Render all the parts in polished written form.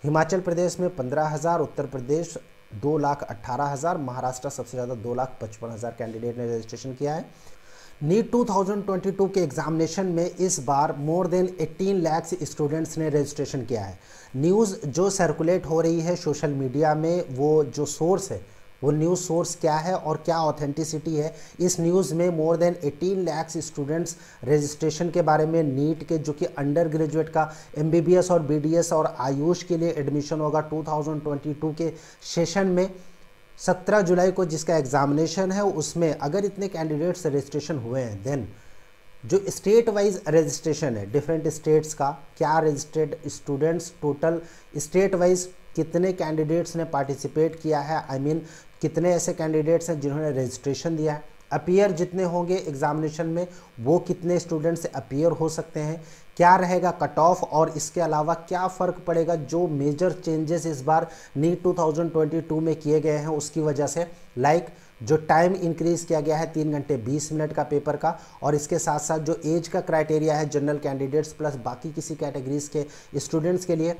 हिमाचल प्रदेश में 15,000, उत्तर प्रदेश 2,18,000, महाराष्ट्र सबसे ज़्यादा 2,55,000 कैंडिडेट ने रजिस्ट्रेशन किया है। नीट 2022 के एग्जामिनेशन में इस बार मोर देन 18 लाख स्टूडेंट्स ने रजिस्ट्रेशन किया है। न्यूज़ जो सर्कुलेट हो रही है सोशल मीडिया में, वो जो सोर्स है वो न्यूज़ सोर्स क्या है और क्या ऑथेंटिसिटी है, इस न्यूज़ में more than 18 lakh students registration के बारे में, नीट के जो कि अंडर ग्रेजुएट का एमबीबीएस और बीडीएस और आयुष के लिए एडमिशन होगा 2022 के सेशन में 17 जुलाई को जिसका एग्जामिनेशन है, उसमें अगर इतने कैंडिडेट्स रजिस्ट्रेशन हुए हैं, देन जो स्टेट वाइज रजिस्ट्रेशन है डिफरेंट स्टेट्स का, क्या registered students total state wise कितने कैंडिडेट्स ने पार्टिसिपेट किया है, आई मीन कितने ऐसे कैंडिडेट्स हैं जिन्होंने रजिस्ट्रेशन दिया है, अपीयर जितने होंगे एग्जामिनेशन में वो कितने स्टूडेंट्स अपीयर हो सकते हैं, क्या रहेगा कट ऑफ, और इसके अलावा क्या फ़र्क पड़ेगा जो मेजर चेंजेस इस बार नीट 2022 में किए गए हैं उसकी वजह से, लाइक जो टाइम इंक्रीज़ किया गया है 3 घंटे 20 मिनट का पेपर का, और इसके साथ साथ जो एज का क्राइटेरिया है जनरल कैंडिडेट्स प्लस बाकी किसी कैटेगरीज के स्टूडेंट्स के लिए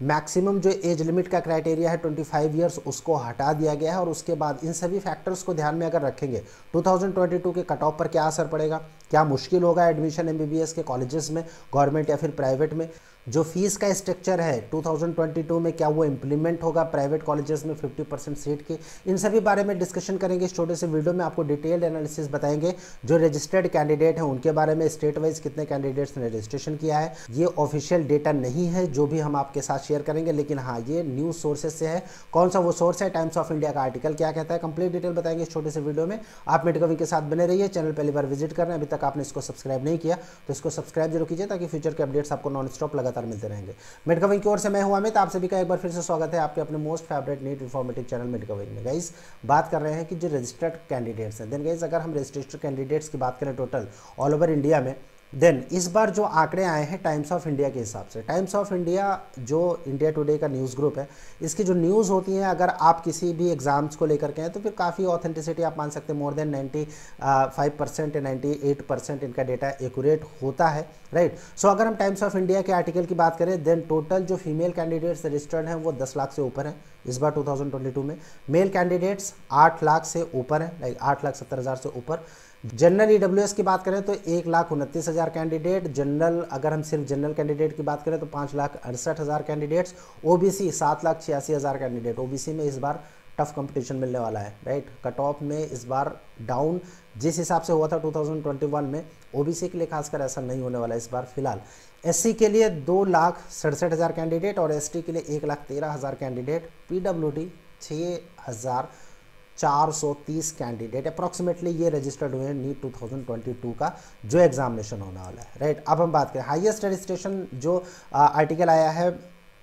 मैक्सिमम जो एज लिमिट का क्राइटेरिया है 25 ईयर्स उसको हटा दिया गया है। और उसके बाद इन सभी फैक्टर्स को ध्यान में अगर रखेंगे 2022 के कट ऑफ पर क्या असर पड़ेगा, क्या मुश्किल होगा एडमिशन एमबीबीएस के कॉलेजेस में, गवर्नमेंट या फिर प्राइवेट में, जो फीस का स्ट्रक्चर है 2022 में क्या वो इम्प्लीमेंट होगा प्राइवेट कॉलेजेस में 50% सीट की, इन सभी बारे में डिस्कशन करेंगे इस छोटे से वीडियो में। आपको डिटेल्ड एनालिसिस बताएंगे जो रजिस्टर्ड कैंडिडेट हैं उनके बारे में, स्टेट वाइज कितने कैंडिडेट्स ने रजिस्ट्रेशन किया है। ये ऑफिशियल डेटा नहीं है जो भी हम आपके साथ शेयर करेंगे, लेकिन हाँ ये न्यूज़ सोर्सेज से है। कौन सा वो सोर्स है, टाइम्स ऑफ इंडिया का आर्टिकल क्या कहता है, कंप्लीट डिटेल बताएंगे इस छोटे से वीडियो में। आप मेडिकविंग के साथ बने रहिए। चैनल पहली बार विजिट कर रहे हैं, अभी तक आपने इसको सब्सक्राइब नहीं किया तो इसको सब्सक्राइब जरूर कीजिए ताकि फ्यूचर के अपडेट्स आपको नॉन स्टॉप लगातार मिलते रहेंगे। मेडिकविंग की ओर से मैं हूं अमित, आप सभी का एक बार फिर से स्वागत है आपके अपने most favourite NEET informative channel Medicwing में। गाइस बात कर रहे हैं कि जो रजिस्टर्ड कैंडिडेट्स हैं, देन गाइस अगर हम रजिस्टर्ड कैंडिडेट्स की बात करें टोटल ऑल ओवर इंडिया में, देन इस बार जो आंकड़े आए हैं टाइम्स ऑफ इंडिया के हिसाब से, टाइम्स ऑफ इंडिया जो इंडिया टुडे का न्यूज़ ग्रुप है, इसकी जो न्यूज़ होती हैं अगर आप किसी भी एग्जाम्स को लेकर के हैं तो फिर काफ़ी ऑथेंटिसिटी आप मान सकते हैं, मोर देन 95% या 98% इनका डेटा एक्यूरेट होता है, राइट। सो अगर हम टाइम्स ऑफ इंडिया के आर्टिकल की बात करें, देन टोटल जो फीमेल कैंडिडेट्स रजिस्टर्ड हैं वो 10 लाख से ऊपर हैं इस बार 2022 में। मेल कैंडिडेट्स 8 लाख से ऊपर हैं, लाइक 8,70,000 से ऊपर। जनरल ईडब्ल्यूएस की बात करें तो 1,29,000 कैंडिडेट, जनरल अगर हम सिर्फ जनरल कैंडिडेट की बात करें तो 5,68,000 कैंडिडेट्स, ओबीसी 7,86,000 कैंडिडेट। ओबीसी में इस बार टफ कंपटीशन मिलने वाला है, राइट। कट ऑफ में इस बार डाउन जिस हिसाब से हुआ था 2021 में, ओबीसी के लिए खासकर ऐसा नहीं होने वाला इस बार फिलहाल। एससी के लिए 2,67,000 कैंडिडेट और एसटी के लिए 1,13,000 कैंडिडेट, पीडब्ल्यूडी 6,430 कैंडिडेट अप्रॉक्सीमेटली ये रजिस्टर्ड हुए हैं नीट 2022 का जो एग्जामिनेशन होने वाला है, राइट। अब हम बात करें हाईएस्ट रजिस्ट्रेशन, जो आर्टिकल आया है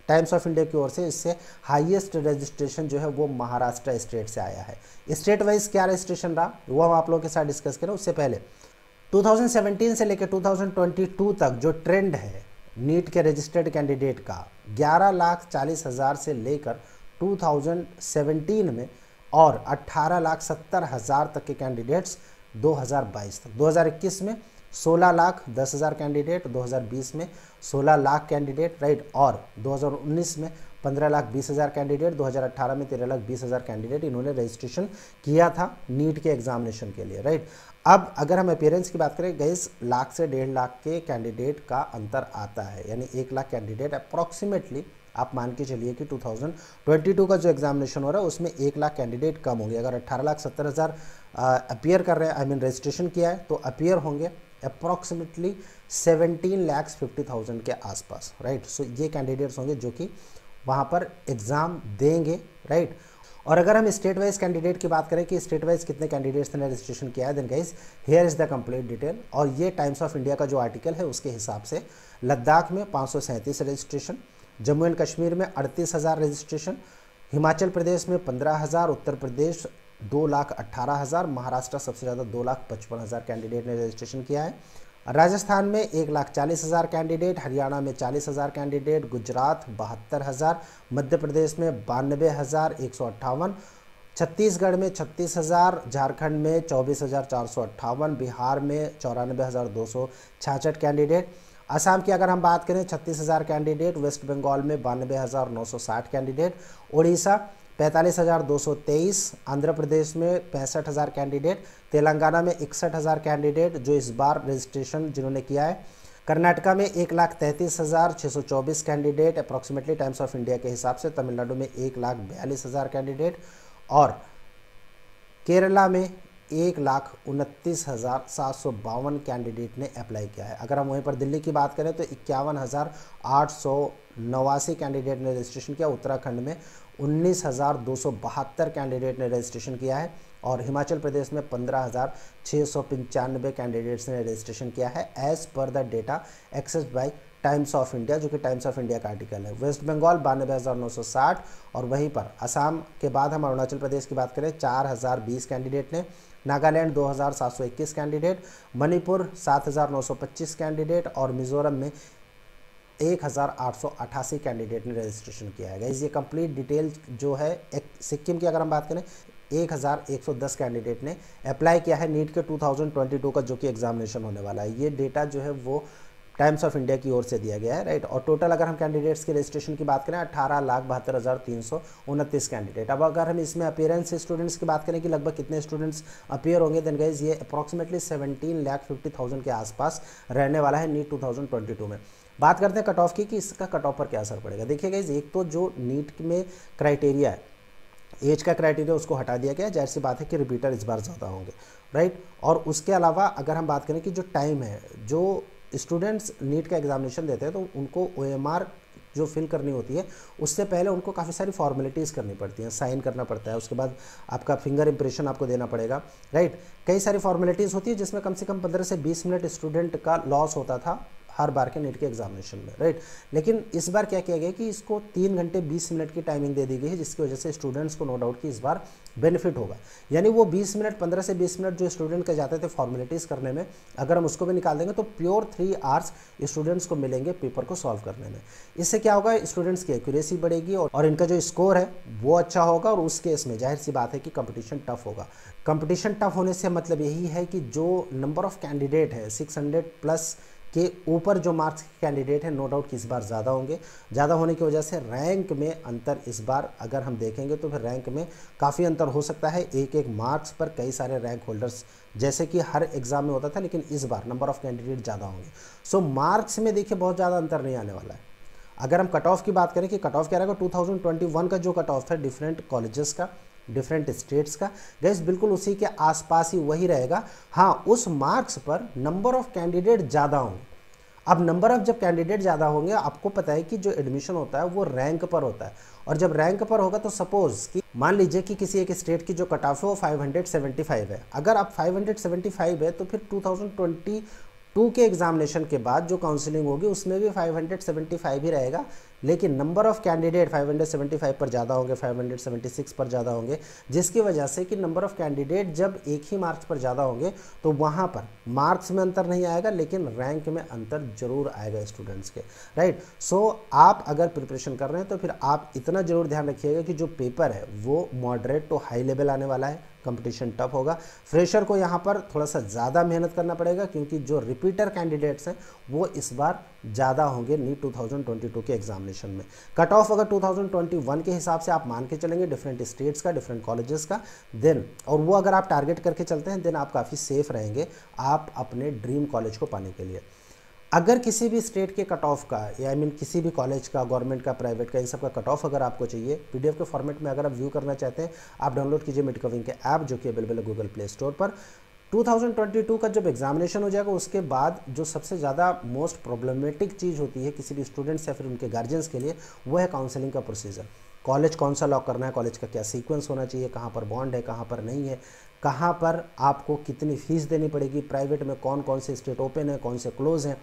टाइम्स ऑफ इंडिया की ओर से, इससे हाईएस्ट रजिस्ट्रेशन जो है वो महाराष्ट्र स्टेट से आया है। स्टेट वाइज क्या रजिस्ट्रेशन रहा वो हम आप लोगों के साथ डिस्कस करें। उससे पहले 2017 से लेकर 2022 तक जो ट्रेंड है नीट के रजिस्टर्ड कैंडिडेट का, 11,40,000 से लेकर 2017 में और 18,70,000 तक के कैंडिडेट्स 2022 तक। 2021 में 16,10,000 कैंडिडेट, 2020 में 16 लाख कैंडिडेट, राइट, और 2019 में 15,20,000 कैंडिडेट, 2018 में 13,20,000 कैंडिडेट इन्होंने रजिस्ट्रेशन किया था नीट के एग्जामिनेशन के लिए, राइट। अब अगर हम अपीयरेंस की बात करें, गाइस लाख से 1.5 लाख के कैंडिडेट का अंतर आता है, यानी 1 लाख कैंडिडेट अप्रॉक्सीमेटली आप मान के चलिए कि 2022 का जो एग्जामिनेशन हो रहा है उसमें 1 लाख कैंडिडेट कम होंगे। अगर 18,70,000 अपीयर कर रहे हैं, आई मीन रजिस्ट्रेशन किया है, तो अपीयर होंगे अप्रॉक्सीमेटली 17,50,000 के आसपास, राइट। सो ये कैंडिडेट्स होंगे जो कि वहाँ पर एग्ज़ाम देंगे, राइट। और अगर हम स्टेट वाइज कैंडिडेट की बात करें कि स्टेट वाइज कितने कैंडिडेट्स ने रजिस्ट्रेशन किया है, then guys here is the complete detail. और ये टाइम्स ऑफ इंडिया का जो आर्टिकल है उसके हिसाब से लद्दाख में 537 रजिस्ट्रेशन, जम्मू एंड कश्मीर में 38,000 रजिस्ट्रेशन, हिमाचल प्रदेश में 15,000, उत्तर प्रदेश 2,18,000, महाराष्ट्र सबसे ज़्यादा 2,55,000 कैंडिडेट ने रजिस्ट्रेशन किया है। राजस्थान में 1,40,000 कैंडिडेट, हरियाणा में 40,000 कैंडिडेट, गुजरात 72,000, मध्य प्रदेश में 92,158, छत्तीसगढ़ में 36,000, झारखंड में 24,458, बिहार में 94,266 कैंडिडेट, असम की अगर हम बात करें 36,000 कैंडिडेट, वेस्ट बंगाल में 92,960 कैंडिडेट, उड़ीसा 45,223, आंध्र प्रदेश में 65,000 कैंडिडेट, तेलंगाना में 61,000 कैंडिडेट जो इस बार रजिस्ट्रेशन जिन्होंने किया है, कर्नाटका में 1,33,624 candidate approximately times of India के हिसाब से, तमिलनाडु में 1,42,000 कैंडिडेट और केरला में 1,29,752 कैंडिडेट ने अप्लाई किया है। अगर हम वहीं पर दिल्ली की बात करें तो 51,889 कैंडिडेट ने रजिस्ट्रेशन किया, उत्तराखंड में 19,272 कैंडिडेट ने रजिस्ट्रेशन किया है और हिमाचल प्रदेश में 15,695 कैंडिडेट्स ने रजिस्ट्रेशन किया है as per the data access by Times of India, जो कि टाइम्स ऑफ इंडिया का आर्टिकल है। वेस्ट बंगाल 92,960 और वहीं पर असम के बाद हम अरुणाचल प्रदेश की बात करें 4,020 कैंडिडेट ने, नागालैंड 2,721 कैंडिडेट, मणिपुर 7,925 कैंडिडेट और मिजोरम में 1,888 कैंडिडेट ने रजिस्ट्रेशन किया है। गाइस ये कंप्लीट डिटेल जो है, सिक्किम की अगर हम बात करें 1,110 कैंडिडेट ने अप्लाई किया है नीट के 2022 का जो कि एग्जामिनेशन होने वाला है। ये डेटा जो है वो टाइम्स ऑफ इंडिया की ओर से दिया गया है, राइट। और टोटल अगर हम कैंडिडेट्स के रजिस्ट्रेशन की बात करें 18,72,329 कैंडिडेट। अब अगर हम इसमें अपीयरेंस स्टूडेंट्स की बात करें कि लगभग कितने स्टूडेंट्स अपीयर होंगे, देन गाइस ये अप्रॉक्सीमेटली 17,50,000 के आसपास रहने वाला है नीट 2022 में। बात करते हैं कट ऑफ की कि इसका कट ऑफ पर क्या असर पड़ेगा। देखिए गाइस, एक तो जो नीट में क्राइटेरिया है, एज का क्राइटेरिया उसको हटा दिया गया, जाहिर सी बात है कि रिपीटर इस बार ज़्यादा होंगे, राइट। और उसके अलावा अगर हम बात करें कि जो टाइम है, जो स्टूडेंट्स नीट का एग्जामिनेशन देते हैं तो उनको OMR जो फिल करनी होती है उससे पहले उनको काफ़ी सारी फॉर्मेलिटीज़ करनी पड़ती हैं, साइन करना पड़ता है, उसके बाद आपका फिंगर इंप्रेशन आपको देना पड़ेगा, राइट। कई सारी फॉर्मेलिटीज़ होती है जिसमें कम से कम 15 से 20 मिनट स्टूडेंट का लॉस होता था हर बार के नीट के एग्जामिनेशन में, राइट। लेकिन इस बार क्या किया गया कि इसको 3 घंटे 20 मिनट की टाइमिंग दे दी गई है, जिसकी वजह से स्टूडेंट्स को नो डाउट कि इस बार बेनिफिट होगा। यानी वो 20 मिनट 15 से 20 मिनट जो स्टूडेंट के जाते थे फॉर्मेलिटीज़ करने में, अगर हम उसको भी निकाल देंगे तो प्योर 3 आवर्स स्टूडेंट्स को मिलेंगे पेपर को सॉल्व करने में। इससे क्या होगा, स्टूडेंट्स की एक्यूरेसी बढ़ेगी और इनका जो स्कोर है वो अच्छा होगा और उस केस में जाहिर सी बात है कि कंपटीशन टफ होगा। कंपटीशन टफ होने से मतलब यही है कि जो नंबर ऑफ कैंडिडेट है 600+ के ऊपर जो मार्क्स के कैंडिडेट हैं, नो डाउट कि इस बार ज़्यादा होंगे। ज़्यादा होने की वजह से रैंक में अंतर इस बार अगर हम देखेंगे तो फिर रैंक में काफ़ी अंतर हो सकता है। एक एक मार्क्स पर कई सारे रैंक होल्डर्स, जैसे कि हर एग्ज़ाम में होता था, लेकिन इस बार नंबर ऑफ़ कैंडिडेट ज़्यादा होंगे। सो मार्क्स में देखिए बहुत ज़्यादा अंतर नहीं आने वाला है। अगर हम कट ऑफ की बात करें कि कट ऑफ क्या रहेगा, 2021 का जो कट ऑफ था डिफरेंट कॉलेजेस का, डिफरेंट स्टेट्स का, गैस बिल्कुल उसी के आसपास ही वही रहेगा। हाँ, उस मार्क्स पर नंबर ऑफ कैंडिडेट ज़्यादा होंगे। अब नंबर ऑफ जब कैंडिडेट ज़्यादा होंगे, आपको पता है कि जो एडमिशन होता है वो रैंक पर होता है, और जब रैंक पर होगा तो सपोज कि मान लीजिए कि किसी एक स्टेट की जो कट ऑफ है वो 575 है। अगर आप 575 है तो फिर 2022 के एग्जामिनेशन के बाद जो काउंसलिंग होगी उसमें भी 575 ही रहेगा, लेकिन नंबर ऑफ कैंडिडेट 575 पर ज़्यादा होंगे, 576 पर ज़्यादा होंगे, जिसकी वजह से कि नंबर ऑफ कैंडिडेट जब एक ही मार्क्स पर ज़्यादा होंगे तो वहाँ पर मार्क्स में अंतर नहीं आएगा, लेकिन रैंक में अंतर जरूर आएगा स्टूडेंट्स के, राइट। सो आप अगर प्रिपरेशन कर रहे हैं तो फिर आप इतना जरूर ध्यान रखिएगा कि जो पेपर है वो मॉडरेट टू हाई लेवल आने वाला है, कंपटीशन टफ होगा। फ्रेशर को यहाँ पर थोड़ा सा ज़्यादा मेहनत करना पड़ेगा, क्योंकि जो रिपीटर कैंडिडेट्स हैं वो इस बार ज़्यादा होंगे नीट 2022 के एग्जामिनेशन में। कट ऑफ अगर 2021 के हिसाब से आप मान के चलेंगे डिफरेंट स्टेट्स का, डिफरेंट कॉलेजेस का, देन और वो अगर आप टारगेट करके चलते हैं देन आप काफ़ी सेफ रहेंगे आप अपने ड्रीम कॉलेज को पाने के लिए। अगर किसी भी स्टेट के कट ऑफ का, या किसी भी कॉलेज का, गवर्नमेंट का, प्राइवेट का, इन सब का कट ऑफ अगर आपको चाहिए PDF के फॉर्मेट में अगर आप व्यू करना चाहते हैं, आप डाउनलोड कीजिए मेडकविंग के ऐप जो कि अवेलेबल है गूगल प्ले स्टोर पर। 2022 का जब एग्जामिनेशन हो जाएगा उसके बाद जो सबसे ज़्यादा मोस्ट प्रॉब्लमेटिक चीज़ होती है किसी भी स्टूडेंट्स या फिर उनके गार्जियंस के लिए, वो है काउंसलिंग का प्रोसीजर। कॉलेज कौन सा लॉक करना है, कॉलेज का क्या सीक्वेंस होना चाहिए, कहाँ पर बॉन्ड है, कहाँ पर नहीं है, कहाँ पर आपको कितनी फ़ीस देनी पड़ेगी, प्राइवेट में कौन कौन से स्टेट ओपन है, कौन से क्लोज हैं,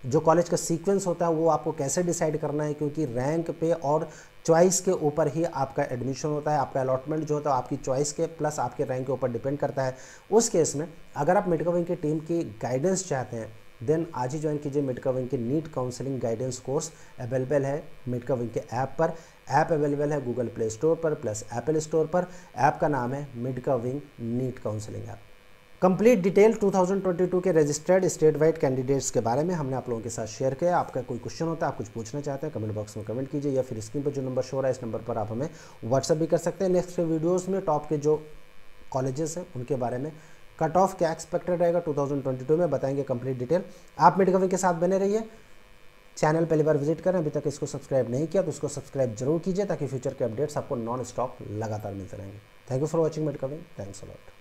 जो कॉलेज का सीक्वेंस होता है वो आपको कैसे डिसाइड करना है, क्योंकि रैंक पे और चॉइस के ऊपर ही आपका एडमिशन होता है। आपका अलॉटमेंट जो होता है आपकी चॉइस के प्लस आपके रैंक के ऊपर डिपेंड करता है। उस केस में अगर आप मेडकविंग की टीम की गाइडेंस चाहते हैं देन आज ही ज्वाइन कीजिए मेडकविंग के NEET counselling guidance course. Available है मेडकविंग के ऐप पर। ऐप अवेलेबल है गूगल प्ले स्टोर पर प्लस एप्पल स्टोर पर। ऐप का नाम है Medicwing NEET counselling app. Complete detail 2022 के रजिस्टर्ड स्टेट वाइड कैंडिडेट्स के बारे में हमने आप लोगों के साथ शेयर किया। आपका कोई क्वेश्चन होता है, आप कुछ पूछना चाहते हैं, कमेंट बॉक्स में कमेंट कीजिए या फिर स्क्रीन पर जो नंबर शो हो रहा है इस नंबर पर आप हमें व्हाट्सअप भी कर सकते हैं। नेक्स्ट वीडियोज़ में टॉप के जो कॉलेजेस हैं उनके बारे में, कट ऑफ क्या एक्सपेक्टेड रहेगा 2022 में, बताएंगे कंप्लीट डिटेल। आप मेडिकल के साथ बने रहिए। चैनल पहली बार विजिट करें, अभी तक इसको सब्सक्राइब नहीं किया तो उसको सब्सक्राइब जरूर कीजिए ताकि फ्यूचर के अपडेट्स आपको नॉन स्टॉप लगातार मिलते रहेंगे। Thank you for watching medical. Thanks a lot.